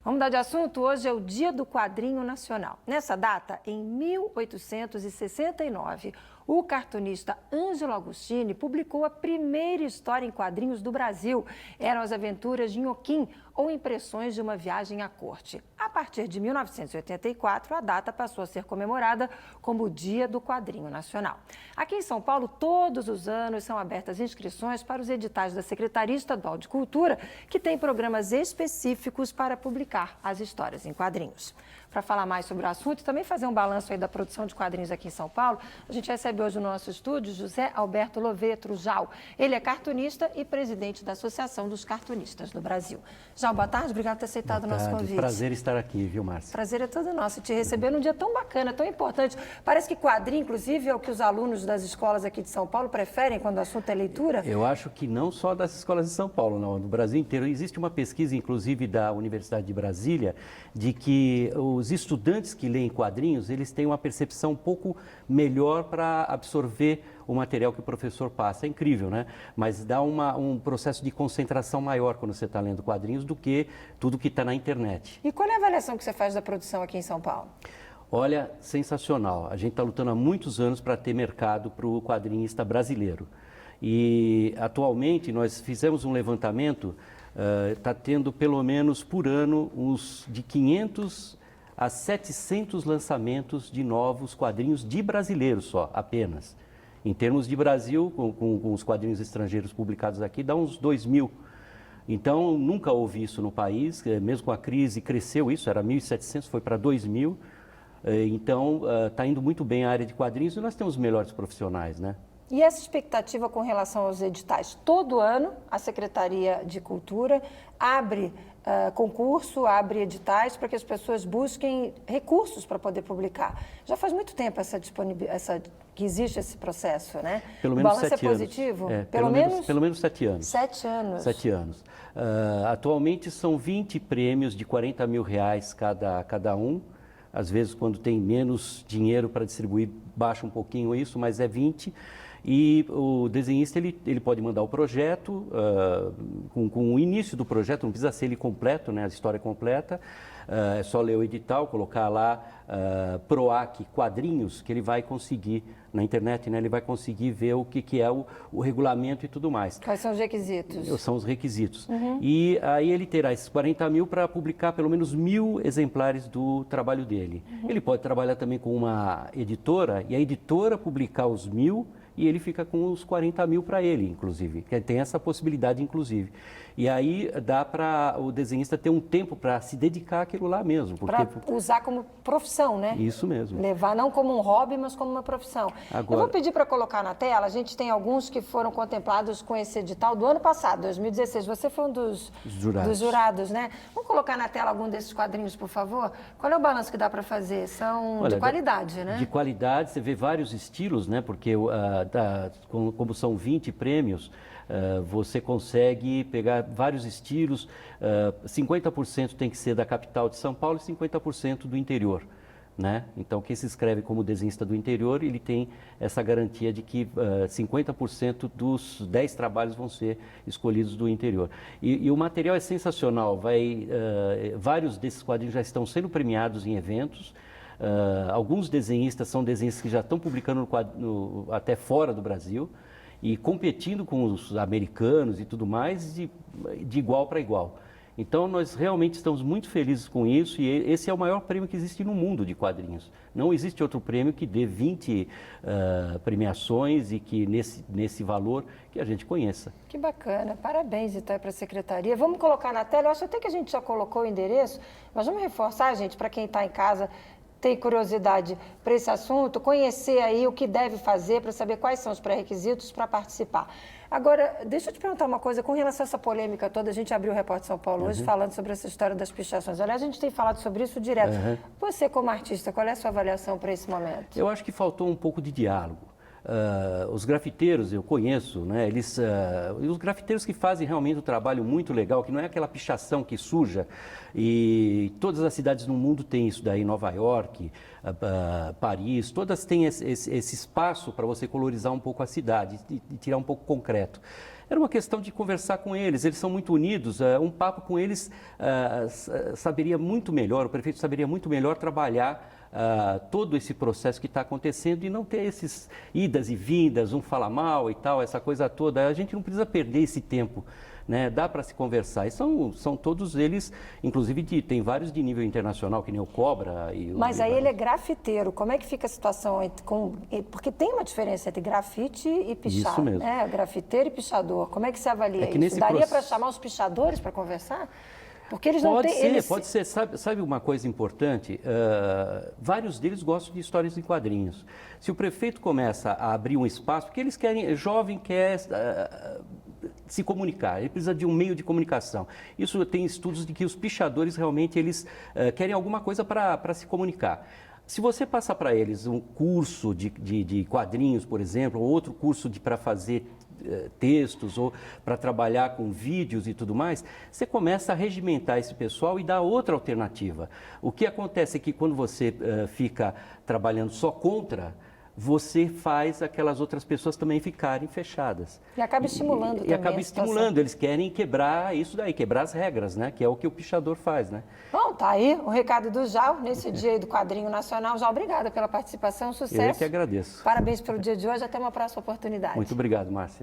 Vamos mudar de assunto? Hoje é o Dia do Quadrinho Nacional. Nessa data, em 1869, o cartunista Ângelo Agostini publicou a primeira história em quadrinhos do Brasil. Eram as aventuras de Inhoquim, ou impressões de uma viagem à corte. A partir de 1984, a data passou a ser comemorada como o Dia do Quadrinho Nacional. Aqui em São Paulo, todos os anos são abertas inscrições para os editais da Secretaria Estadual de Cultura, que tem programas específicos para publicar as histórias em quadrinhos. Para falar mais sobre o assunto e também fazer um balanço aí da produção de quadrinhos aqui em São Paulo, a gente recebe hoje no nosso estúdio José Alberto Lovetro Jal. Ele é cartunista e presidente da Associação dos Cartunistas do Brasil. Jal, boa tarde, obrigado por ter aceitado o nosso convite. Prazer estar aqui, viu, Márcia? Prazer é todo nosso te receber num dia tão bacana, tão importante. Parece que quadrinho, inclusive, é o que os alunos das escolas aqui de São Paulo preferem quando o assunto é leitura? Eu acho que não só das escolas de São Paulo, não, do Brasil inteiro. Existe uma pesquisa, inclusive, da Universidade de Brasília, de que os estudantes que leem quadrinhos, eles têm uma percepção um pouco melhor para absorver o material que o professor passa. É incrível, né? Mas dá um processo de concentração maior quando você está lendo quadrinhos do que tudo que está na internet. E qual é a avaliação que você faz da produção aqui em São Paulo? Olha, sensacional. A gente está lutando há muitos anos para ter mercado para o quadrinista brasileiro. E atualmente nós fizemos um levantamento, está tendo pelo menos por ano uns de 500 a 700 lançamentos de novos quadrinhos de brasileiros só, apenas. Em termos de Brasil, com os quadrinhos estrangeiros publicados aqui, dá uns 2.000. Então, nunca houve isso no país, mesmo com a crise cresceu isso, era 1.700, foi para 2.000. Então, está indo muito bem a área de quadrinhos e nós temos os melhores profissionais, né? E essa expectativa com relação aos editais? Todo ano, a Secretaria de Cultura abre concurso, abre editais para que as pessoas busquem recursos para poder publicar. Já faz muito tempo que existe esse processo, né? Pelo menos 7 anos. O balanço é positivo? Pelo menos 7 anos. 7 anos. 7 anos. Atualmente são 20 prêmios de R$40 mil cada um. Às vezes, quando tem menos dinheiro para distribuir, baixa um pouquinho isso, mas é 20. E o desenhista ele pode mandar o projeto, com o início do projeto, não precisa ser ele completo, né, a história completa, é só ler o edital, colocar lá PROAC quadrinhos, que ele vai conseguir, na internet, né, ele vai conseguir ver o que é o regulamento e tudo mais. Quais são os requisitos? São os requisitos. E aí ele terá esses 40 mil para publicar pelo menos 1.000 exemplares do trabalho dele. Ele pode trabalhar também com uma editora, e a editora publicar os 1.000, e ele fica com os 40 mil para ele, inclusive. Tem essa possibilidade, inclusive. E aí dá para o desenhista ter um tempo para se dedicar àquilo lá mesmo. Para usar como profissão, né? Isso mesmo. Levar não como um hobby, mas como uma profissão. Agora, eu vou pedir para colocar na tela, a gente tem alguns que foram contemplados com esse edital do ano passado, 2016. Você foi um dos jurados, né? Vamos colocar na tela algum desses quadrinhos, por favor? Qual é o balanço que dá para fazer? São de qualidade, né? De qualidade, você vê vários estilos, né? Porque como são 20 prêmios, você consegue pegar vários estilos, 50% tem que ser da capital de São Paulo e 50% do interior, né? Então, quem se inscreve como desenhista do interior, ele tem essa garantia de que 50% dos 10 trabalhos vão ser escolhidos do interior. E o material é sensacional, vários desses quadrinhos já estão sendo premiados em eventos. Alguns desenhistas são desenhistas que já estão publicando até fora do Brasil e competindo com os americanos e tudo mais de igual para igual. Então, nós realmente estamos muito felizes com isso e esse é o maior prêmio que existe no mundo de quadrinhos. Não existe outro prêmio que dê 20 premiações e que nesse valor que a gente conheça. Que bacana. Parabéns, então, para a Secretaria. Vamos colocar na tela, eu acho até que a gente já colocou o endereço, mas vamos reforçar, gente, para quem está em casa, tem curiosidade para esse assunto, conhecer aí o que deve fazer para saber quais são os pré-requisitos para participar. Agora, deixa eu te perguntar uma coisa, com relação a essa polêmica toda, a gente abriu o Repórter São Paulo hoje falando sobre essa história das pichações. Aliás, a gente tem falado sobre isso direto. Você, como artista, qual é a sua avaliação para esse momento? Eu acho que faltou um pouco de diálogo. Os grafiteiros, eu conheço, né? Os grafiteiros que fazem realmente um trabalho muito legal, que não é aquela pichação que suja, e todas as cidades no mundo têm isso daí, Nova York, Paris, todas têm esse espaço para você colorizar um pouco a cidade e tirar um pouco concreto. era uma questão de conversar com eles. Eles são muito unidos, um papo com eles saberia muito melhor, o prefeito saberia muito melhor trabalhar todo esse processo que está acontecendo e não ter esses idas e vindas, um fala mal e tal, essa coisa toda. A gente não precisa perder esse tempo, né? Dá para se conversar. E são todos eles, inclusive tem vários de nível internacional, que nem o Cobra. Mas aí ele é grafiteiro. Como é que fica a situação? Porque tem uma diferença entre grafite e pichar. Isso mesmo. Né? Grafiteiro e pichador. Como é que você avalia isso? Daria para chamar os pichadores para conversar? Porque eles não têm... Pode ser. Sabe uma coisa importante? Vários deles gostam de histórias em quadrinhos. Se o prefeito começa a abrir um espaço, porque eles querem, jovem quer se comunicar, ele precisa de um meio de comunicação. Isso tem estudos de que os pichadores realmente eles querem alguma coisa para se comunicar. Se você passar para eles um curso de quadrinhos, por exemplo, ou outro curso para fazer textos ou para trabalhar com vídeos e tudo mais, você começa a regimentar esse pessoal e dar outra alternativa. O que acontece é que quando você fica trabalhando só contra, você faz aquelas outras pessoas também ficarem fechadas. E acaba estimulando também. E acaba estimulando, eles querem quebrar isso daí, quebrar as regras, né? Que é o que o pichador faz, né? Bom, tá aí o recado do Jal, nesse dia aí do Quadrinho Nacional. Jal, obrigada pela participação, sucesso. Eu que agradeço. Parabéns pelo dia de hoje, até uma próxima oportunidade. Muito obrigado, Márcia.